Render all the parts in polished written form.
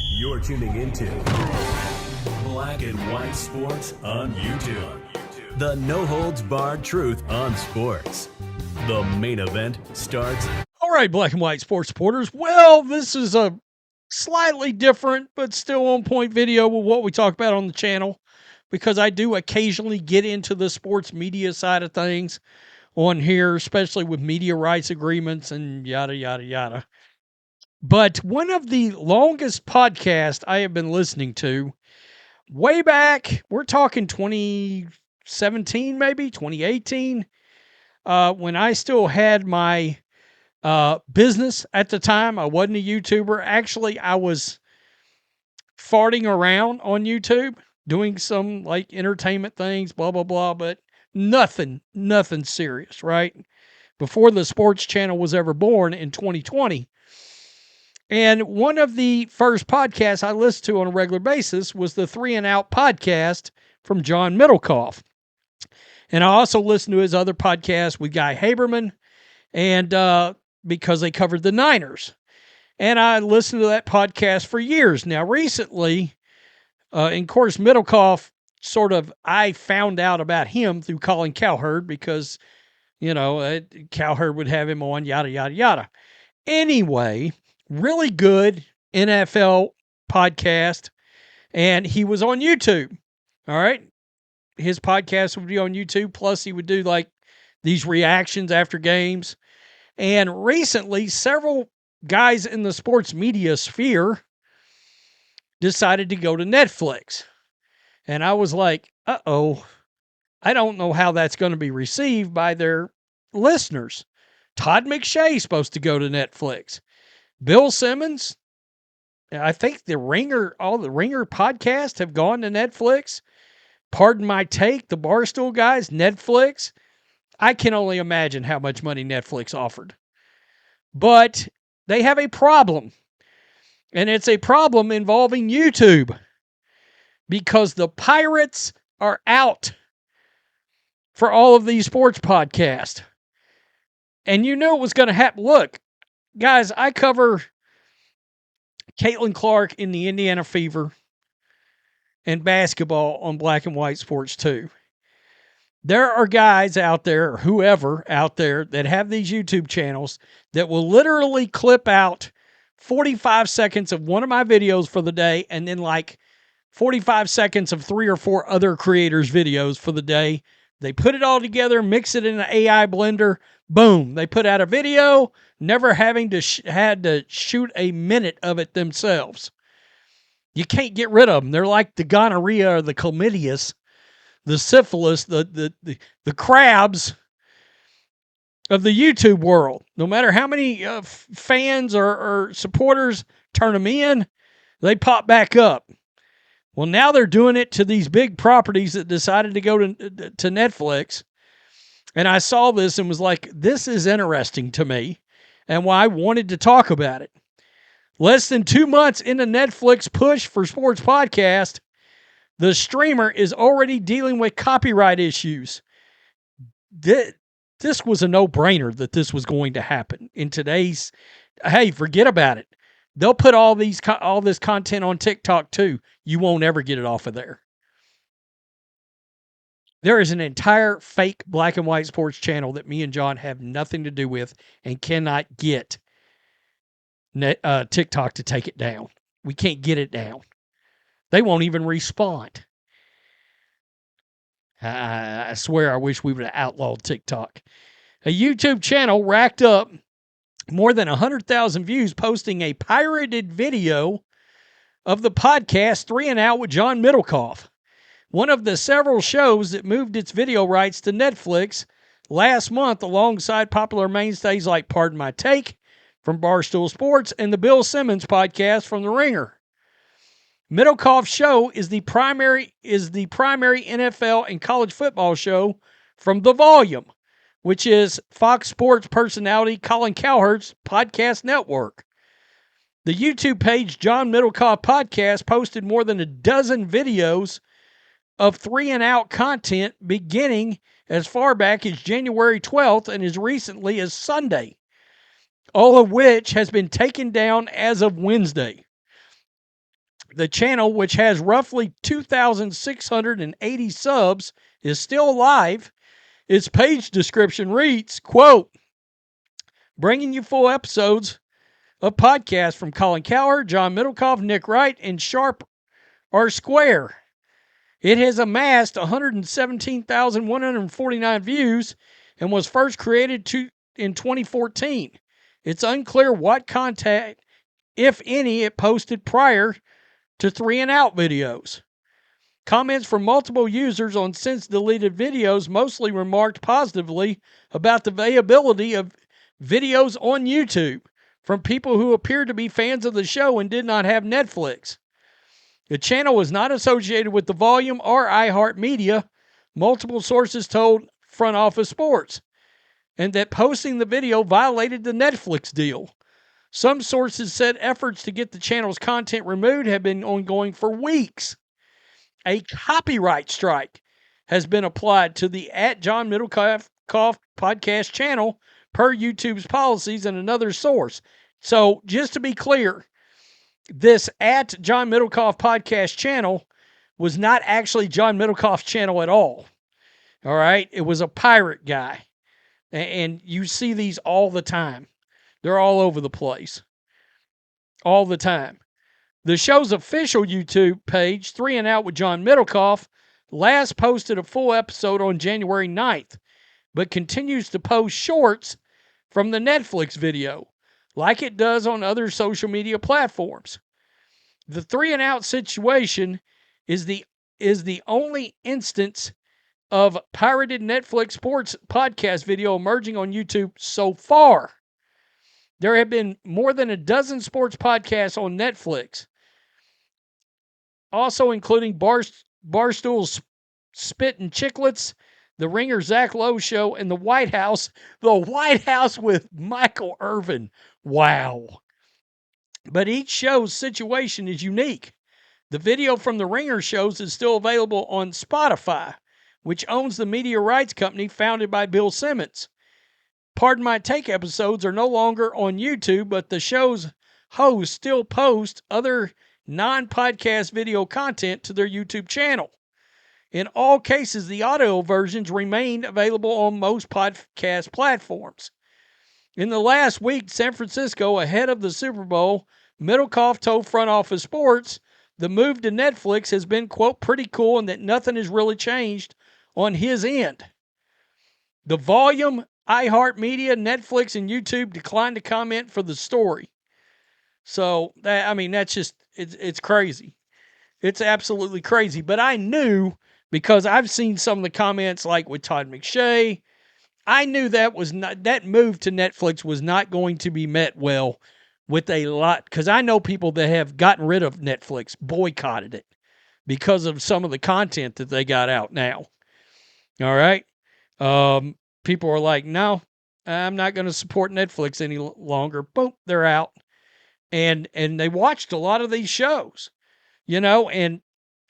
You're tuning into Black and White Sports on YouTube. The no-holds-barred truth on sports. The main event starts. All right, Black and White Sports supporters. Well, this is a slightly different but still on-point video with what we talk about on the channel, because I do occasionally get into the sports media side of things on here, especially with media rights agreements and yada, yada, yada. But one of the longest podcasts I have been listening to, way back, we're talking 2017, maybe 2018, when I still had my business at the time. I wasn't a YouTuber. Actually, I was farting around on YouTube, doing some like entertainment things, blah, blah, blah, but nothing serious, right? Before the sports channel was ever born in 2020. And one of the first podcasts I listened to on a regular basis was the 3 and Out podcast from John Middlekauff. And I also listened to his other podcast with Guy Haberman, and because they covered the Niners. And I listened to that podcast for years. Now, recently, of course, Middlekauff, I found out about him through Colin Cowherd because, Cowherd would have him on, yada, yada, yada. Anyway, really good NFL podcast, and he was on YouTube. All right. His podcast would be on YouTube, plus he would do like these reactions after games. And recently, several guys in the sports media sphere decided to go to Netflix. And I was like, uh-oh, I don't know how that's going to be received by their listeners. Todd McShay's supposed to go to Netflix. Bill Simmons, I think all the Ringer podcasts have gone to Netflix. Pardon My Take, the Barstool guys, Netflix. I can only imagine how much money Netflix offered. But they have a problem. And it's a problem involving YouTube. Because the pirates are out for all of these sports podcasts. And you knew it was going to happen. Look, guys, I cover Caitlin Clark in the Indiana Fever and basketball on Black and White Sports too. There are guys out there, or whoever out there, that have these YouTube channels that will literally clip out 45 seconds of one of my videos for the day and then like 45 seconds of 3 or 4 other creators' videos for the day. They put it all together, mix it in an AI blender, boom. They put out a video, never having to had to shoot a minute of it themselves. You can't get rid of them. They're like the gonorrhea or the chlamydia, the syphilis, the crabs of the YouTube world. No matter how many fans or supporters turn them in, they pop back up. Well, now they're doing it to these big properties that decided to go to Netflix. And I saw this and was like, this is interesting to me, and why I wanted to talk about it. Less than 2 months into Netflix push for sports podcast, the streamer is already dealing with copyright issues. This was a no-brainer that this was going to happen in today's. Hey, forget about it. They'll put all this content on TikTok too. You won't ever get it off of there. There is an entire fake Black and White Sports channel that me and John have nothing to do with and cannot get TikTok to take it down. We can't get it down. They won't even respond. I swear I wish we would have outlawed TikTok. A YouTube channel racked up more than 100,000 views posting a pirated video of the podcast 3 and Out with John Middlekauff, one of the several shows that moved its video rights to Netflix last month alongside popular mainstays like Pardon My Take from Barstool Sports and the Bill Simmons podcast from The Ringer. Middlekauff's show is the primary NFL and college football show from The Volume, which is Fox Sports personality Colin Cowherd's podcast network. The YouTube page John Middlekauff Podcast posted more than a dozen videos of 3 and Out content beginning as far back as January 12th and as recently as Sunday. all of which has been taken down as of Wednesday. The channel, which has roughly 2,680 subs, is still alive. Its page description reads, quote, bringing you full episodes of podcasts from Colin Cowherd, John Middlekauff, Nick Wright, and Sharp R Square. It has amassed 117,149 views and was first created in 2014. It's unclear what content, if any, it posted prior to 3 and Out videos. Comments from multiple users on since deleted videos mostly remarked positively about the availability of videos on YouTube from people who appeared to be fans of the show and did not have Netflix. The channel was not associated with the Volume or iHeartMedia, multiple sources told Front Office Sports, and that posting the video violated the Netflix deal. Some sources said efforts to get the channel's content removed have been ongoing for weeks. A copyright strike has been applied to the @John Middlekauff podcast channel per YouTube's policies and another source. So just to be clear, this @John Middlekauff podcast channel was not actually John Middlekauff's channel at all. All right? It was a pirate guy. And you see these all the time. They're all over the place. All the time. The show's official YouTube page, 3 and Out with John Middlekauff, last posted a full episode on January 9th, but continues to post shorts from the Netflix video, like it does on other social media platforms. The 3 and Out situation is the only instance of pirated Netflix sports podcast video emerging on YouTube so far. There have been more than a dozen sports podcasts on Netflix, also including Barstool's Spit and Chicklets, The Ringer Zach Lowe Show, and The White House with Michael Irvin. Wow. But each show's situation is unique. The video from The Ringer shows is still available on Spotify, which owns the media rights company founded by Bill Simmons. Pardon My Take episodes are no longer on YouTube, but the show's hosts still post other non-podcast video content to their YouTube channel. In all cases, the audio versions remained available on most podcast platforms. In the last week, San Francisco, ahead of the Super Bowl, Middlekauff told Front Office Sports the move to Netflix has been, quote, pretty cool and that nothing has really changed on his end. The Volume, iHeartMedia, Netflix, and YouTube declined to comment for the story. So, that's just, it's crazy. It's absolutely crazy. But I knew, because I've seen some of the comments like with Todd McShay, I knew that move to Netflix was not going to be met well with a lot, because I know people that have gotten rid of Netflix, boycotted it because of some of the content that they got out now. All right? People are like, no, I'm not going to support Netflix any longer. Boom, they're out. And they watched a lot of these shows, and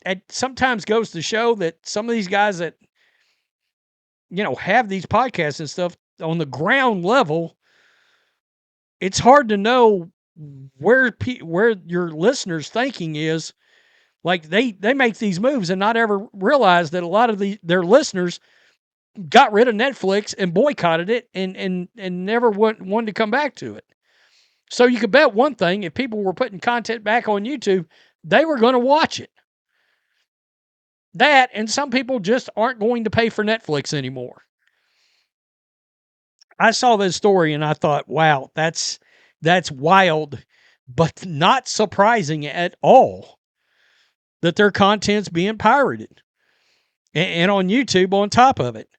it sometimes goes to show that some of these guys that, have these podcasts and stuff on the ground level, it's hard to know where your listeners' thinking is. Like they make these moves and not ever realize that a lot of their listeners got rid of Netflix and boycotted it and never wanted to come back to it. So you could bet one thing, if people were putting content back on YouTube, they were going to watch it. That, and some people just aren't going to pay for Netflix anymore. I saw this story and I thought, wow, that's wild, but not surprising at all that their content's being pirated. And on YouTube on top of it.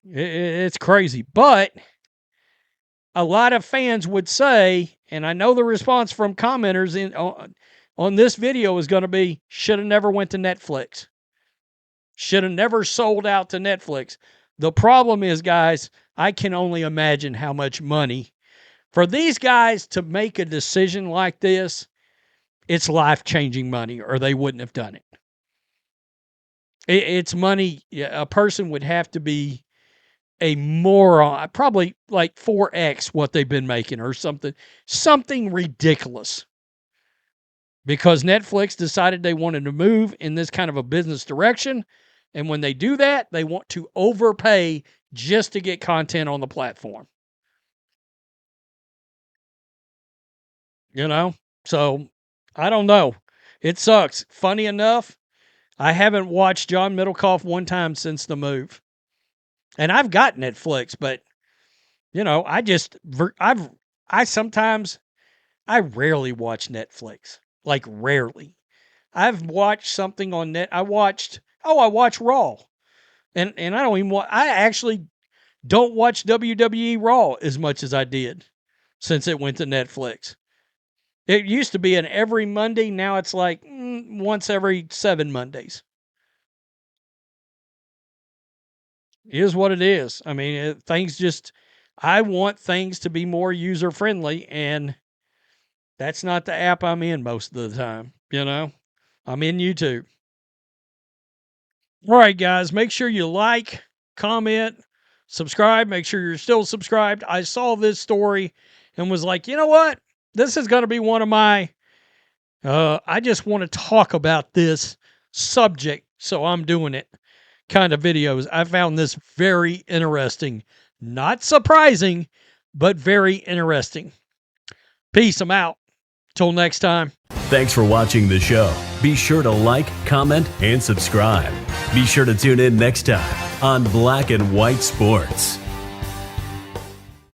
It's crazy. But a lot of fans would say, and I know the response from commenters on this video is going to be, should have never went to Netflix. Should have never sold out to Netflix. The problem is, guys, I can only imagine how much money. For these guys to make a decision like this, it's life-changing money, or they wouldn't have done it. It's money. A person would have to be a moron, probably like 4x what they've been making or something ridiculous. Because Netflix decided they wanted to move in this kind of a business direction. And when they do that, they want to overpay just to get content on the platform. So I don't know. It sucks. Funny enough, I haven't watched John Middlekauff one time since the move. And I've got Netflix, but I rarely watch Netflix. Like rarely. I've watched something on I watch Raw. And I don't even I actually don't watch WWE Raw as much as I did since it went to Netflix. It used to be an every Monday. Now it's like once every 7 Mondays. It is what it is. I mean, I want things to be more user friendly, and that's not the app I'm in most of the time. I'm in YouTube. All right, guys, make sure you like, comment, subscribe. Make sure you're still subscribed. I saw this story and was like, you know what? This is going to be one of my, I just want to talk about this subject, so I'm doing it kind of videos. I found this very interesting. Not surprising, but very interesting. Peace. I'm out. Till next time. Thanks for watching the show. Be sure to like, comment, and subscribe. Be sure to tune in next time on Black and White Sports.